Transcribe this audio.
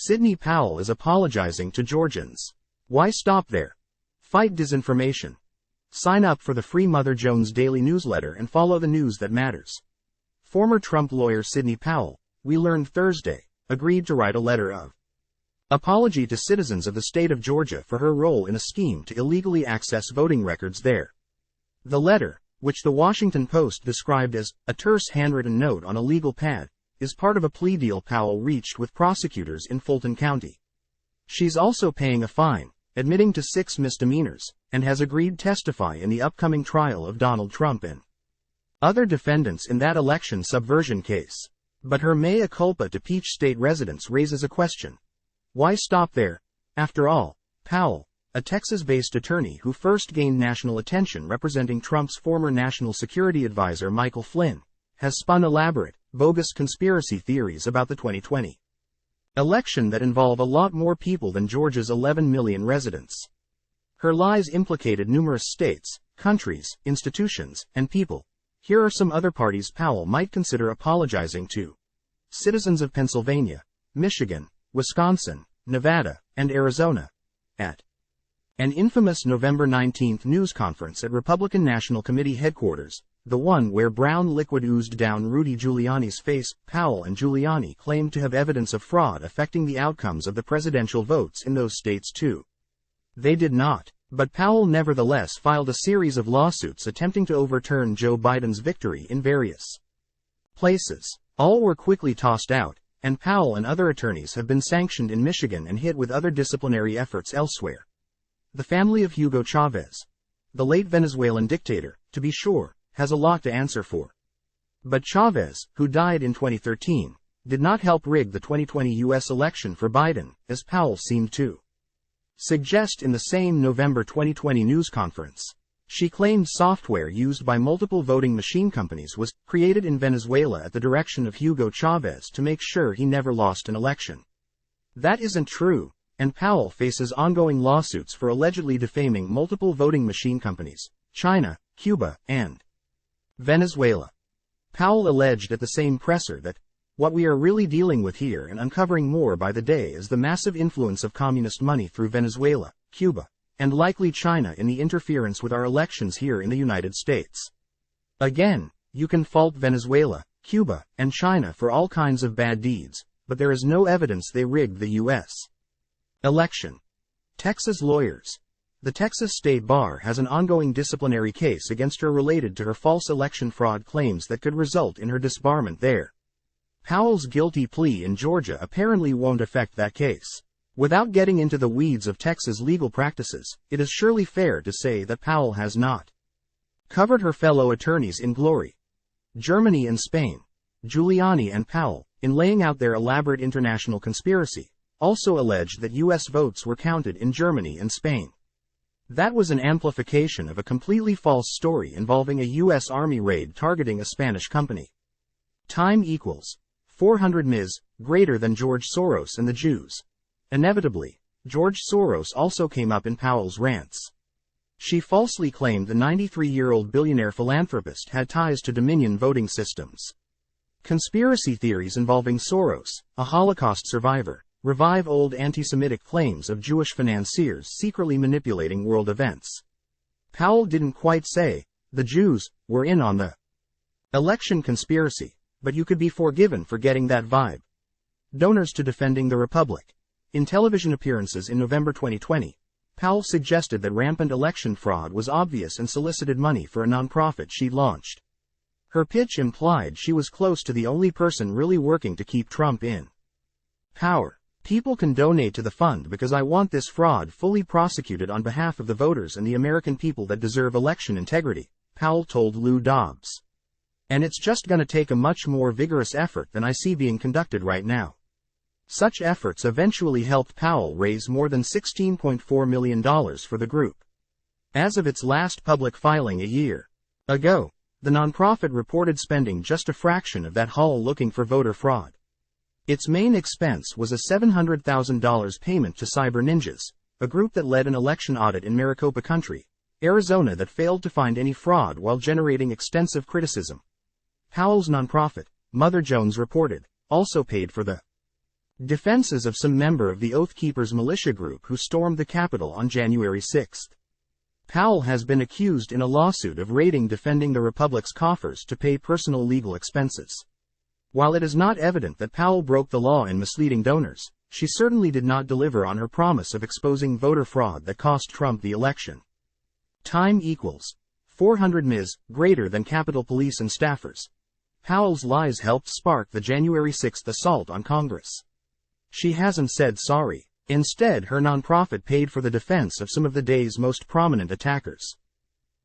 Sidney Powell is apologizing to Georgians. Why stop there? Fight disinformation. Sign up for the free Mother Jones daily newsletter and follow the news that matters. Former Trump lawyer Sidney Powell, we learned Thursday, agreed to write a letter of apology to citizens of the state of Georgia for her role in a scheme to illegally access voting records there. The letter, which the Washington Post described as a terse handwritten note on a legal pad, is part of a plea deal Powell reached with prosecutors in Fulton County. She's also paying a fine, admitting to 6 misdemeanors, and has agreed to testify in the upcoming trial of Donald Trump and other defendants in that election subversion case. But her mea culpa to Peach State residents raises a question. Why stop there? After all, Powell, a Texas-based attorney who first gained national attention representing Trump's former national security advisor Michael Flynn, has spun elaborate, bogus conspiracy theories about the 2020 election that involve a lot more people than Georgia's 11 million residents. Her lies implicated numerous states, countries, institutions, and people. Here are some other parties Powell might consider apologizing to: citizens of Pennsylvania, Michigan, Wisconsin, Nevada, and Arizona. At an infamous November 19 news conference at Republican National Committee headquarters, the one where brown liquid oozed down Rudy Giuliani's face, Powell and Giuliani claimed to have evidence of fraud affecting the outcomes of the presidential votes in those states too. They did not, but Powell nevertheless filed a series of lawsuits attempting to overturn Joe Biden's victory in various places. All were quickly tossed out, and Powell and other attorneys have been sanctioned in Michigan and hit with other disciplinary efforts elsewhere. The family of Hugo Chavez, the late Venezuelan dictator, to be sure, has a lot to answer for. But Chavez, who died in 2013, did not help rig the 2020 U.S. election for Biden, as Powell seemed to suggest in the same November 2020 news conference. She claimed software used by multiple voting machine companies was created in Venezuela at the direction of Hugo Chavez to make sure he never lost an election. That isn't true, and Powell faces ongoing lawsuits for allegedly defaming multiple voting machine companies, China, Cuba, and Venezuela. Powell alleged at the same presser that what we are really dealing with here and uncovering more by the day is the massive influence of communist money through Venezuela, Cuba, and likely China in the interference with our elections here in the United States. Again, you can fault Venezuela, Cuba, and China for all kinds of bad deeds, but there is no evidence they rigged the U.S. election. Texas lawyers. The Texas State Bar has an ongoing disciplinary case against her related to her false election fraud claims that could result in her disbarment there. Powell's guilty plea in Georgia apparently won't affect that case. Without getting into the weeds of Texas legal practices, it is surely fair to say that Powell has not covered her fellow attorneys in glory. Germany and Spain. Giuliani and Powell, in laying out their elaborate international conspiracy, also alleged that U.S. votes were counted in Germany and Spain. That was an amplification of a completely false story involving a U.S. Army raid targeting a Spanish company. Time equals 400 Ms. greater than George Soros and the Jews. Inevitably, George Soros also came up in Powell's rants. She falsely claimed the 93-year-old billionaire philanthropist had ties to Dominion voting systems. Conspiracy theories involving Soros, a Holocaust survivor, revive old anti-Semitic claims of Jewish financiers secretly manipulating world events. Powell didn't quite say, the Jews were in on the election conspiracy, but you could be forgiven for getting that vibe. Donors to Defending the Republic. In television appearances in November 2020, Powell suggested that rampant election fraud was obvious and solicited money for a nonprofit she'd launched. Her pitch implied she was close to the only person really working to keep Trump in power. People can donate to the fund because I want this fraud fully prosecuted on behalf of the voters and the American people that deserve election integrity, Powell told Lou Dobbs. And it's just gonna take a much more vigorous effort than I see being conducted right now. Such efforts eventually helped Powell raise more than $16.4 million for the group. As of its last public filing a year ago, the nonprofit reported spending just a fraction of that haul looking for voter fraud. Its main expense was a $700,000 payment to Cyber Ninjas, a group that led an election audit in Maricopa County, Arizona that failed to find any fraud while generating extensive criticism. Powell's nonprofit, Mother Jones reported, also paid for the Defenses of some member of the Oath Keepers militia group who stormed the Capitol on January 6. Powell has been accused in a lawsuit of raiding defending the Republic's coffers to pay personal legal expenses. While it is not evident that Powell broke the law in misleading donors, she certainly did not deliver on her promise of exposing voter fraud that cost Trump the election. Time equals 400 Ms. greater than Capitol Police and staffers. Powell's lies helped spark the January 6 assault on Congress. She hasn't said sorry. Instead, her nonprofit paid for the defense of some of the day's most prominent attackers.